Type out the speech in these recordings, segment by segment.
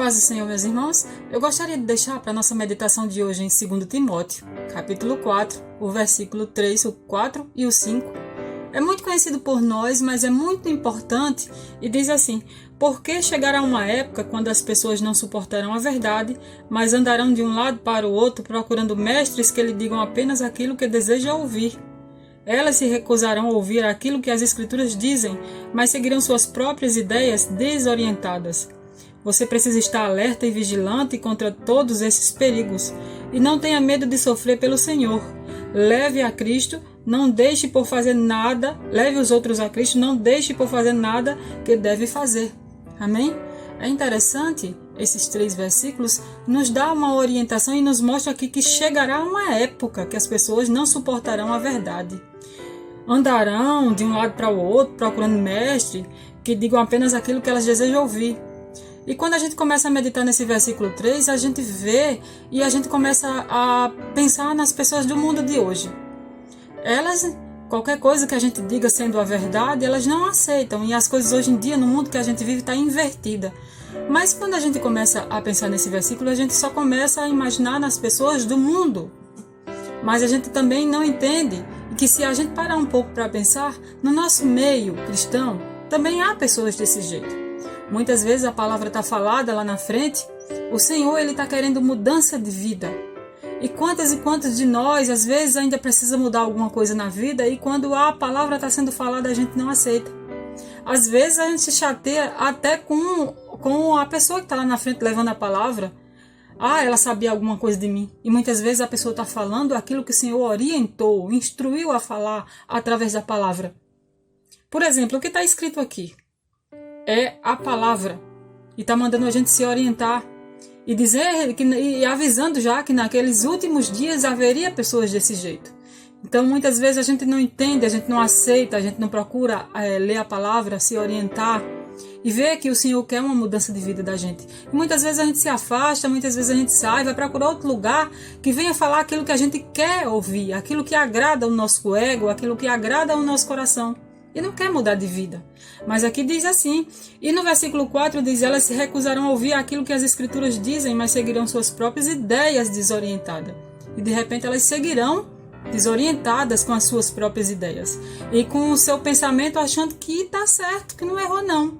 paz do Senhor, meus irmãos, eu gostaria de deixar para a nossa meditação de hoje em 2 Timóteo, capítulo 4, o versículo 3, o 4 e o 5. É muito conhecido por nós, mas é muito importante e diz assim: porque chegará uma época quando as pessoas não suportarão a verdade, mas andarão de um lado para o outro procurando mestres que lhe digam apenas aquilo que deseja ouvir. Elas se recusarão a ouvir aquilo que as Escrituras dizem, mas seguirão suas próprias ideias desorientadas. Você precisa estar alerta e vigilante contra todos esses perigos, e não tenha medo de sofrer pelo Senhor. Leve a Cristo, não deixe por fazer nada, leve os outros a Cristo, não deixe por fazer nada que deve fazer. Amém? É interessante, esses 3 versículos nos dá uma orientação e nos mostra aqui que chegará uma época que as pessoas não suportarão a verdade. Andarão de um lado para o outro procurando mestre que digam apenas aquilo que elas desejam ouvir. E quando a gente começa a meditar nesse versículo 3, a gente vê e a gente começa a pensar nas pessoas do mundo de hoje. Elas, qualquer coisa que a gente diga sendo a verdade, elas não aceitam. E as coisas hoje em dia, no mundo que a gente vive, está invertida. Mas quando a gente começa a pensar nesse versículo, a gente só começa a imaginar nas pessoas do mundo. Mas a gente também não entende que se a gente parar um pouco para pensar, no nosso meio cristão, também há pessoas desse jeito. Muitas vezes a palavra está falada lá na frente, o Senhor está querendo mudança de vida. E quantos de nós, às vezes, ainda precisa mudar alguma coisa na vida e quando a palavra está sendo falada, a gente não aceita. Às vezes a gente se chateia até com a pessoa que está lá na frente levando a palavra. Ela sabia alguma coisa de mim. E muitas vezes a pessoa está falando aquilo que o Senhor orientou, instruiu a falar através da palavra. Por exemplo, o que está escrito aqui é a palavra. E está mandando a gente se orientar. E dizer e avisando já que naqueles últimos dias haveria pessoas desse jeito. Então muitas vezes a gente não entende, a gente não aceita, a gente não procura ler a palavra, se orientar e ver que o Senhor quer uma mudança de vida da gente. E muitas vezes a gente se afasta, muitas vezes a gente sai, vai procurar outro lugar que venha falar aquilo que a gente quer ouvir, aquilo que agrada o nosso ego, aquilo que agrada o nosso coração. E não quer mudar de vida. Mas aqui diz assim, e no versículo 4 diz: elas se recusarão a ouvir aquilo que as Escrituras dizem, mas seguirão suas próprias ideias desorientadas. E de repente elas seguirão desorientadas com as suas próprias ideias. E com o seu pensamento achando que está certo, que não errou não.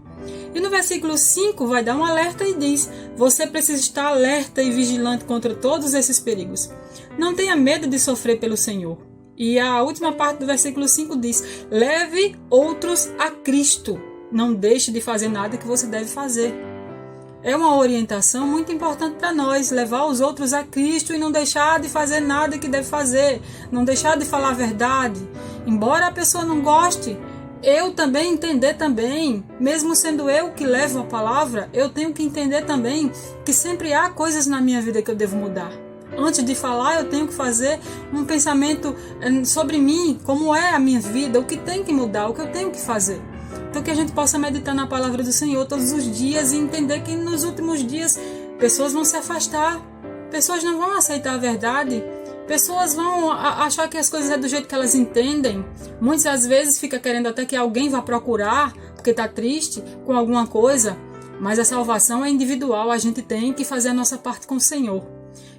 E no versículo 5 vai dar um alerta e diz: você precisa estar alerta e vigilante contra todos esses perigos. Não tenha medo de sofrer pelo Senhor. E a última parte do versículo 5 diz: leve outros a Cristo. Não deixe de fazer nada que você deve fazer. É uma orientação muito importante para nós, levar os outros a Cristo e não deixar de fazer nada que deve fazer. Não deixar de falar a verdade. Embora a pessoa não goste, eu também entender também, mesmo sendo eu que levo a palavra, eu tenho que entender também que sempre há coisas na minha vida que eu devo mudar. Antes de falar, eu tenho que fazer um pensamento sobre mim, como é a minha vida, o que tem que mudar, o que eu tenho que fazer. Então que a gente possa meditar na palavra do Senhor todos os dias e entender que nos últimos dias pessoas vão se afastar, pessoas não vão aceitar a verdade, pessoas vão achar que as coisas é do jeito que elas entendem. Muitas vezes fica querendo até que alguém vá procurar, porque está triste com alguma coisa, mas a salvação é individual, a gente tem que fazer a nossa parte com o Senhor.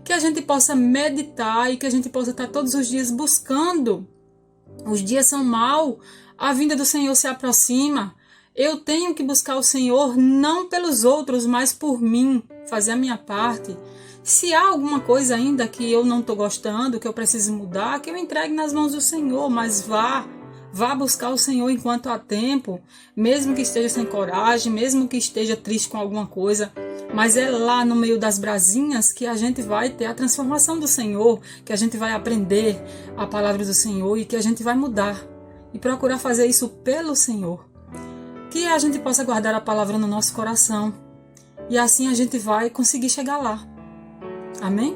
Que a gente possa meditar e que a gente possa estar todos os dias buscando. Os dias são maus, a vinda do Senhor se aproxima. Eu tenho que buscar o Senhor não pelos outros, mas por mim, fazer a minha parte. Se há alguma coisa ainda que eu não estou gostando, que eu preciso mudar, que eu entregue nas mãos do Senhor, mas vá buscar o Senhor enquanto há tempo, mesmo que esteja sem coragem, mesmo que esteja triste com alguma coisa. Mas é lá no meio das brasinhas que a gente vai ter a transformação do Senhor, que a gente vai aprender a palavra do Senhor e que a gente vai mudar e procurar fazer isso pelo Senhor. Que a gente possa guardar a palavra no nosso coração e assim a gente vai conseguir chegar lá. Amém?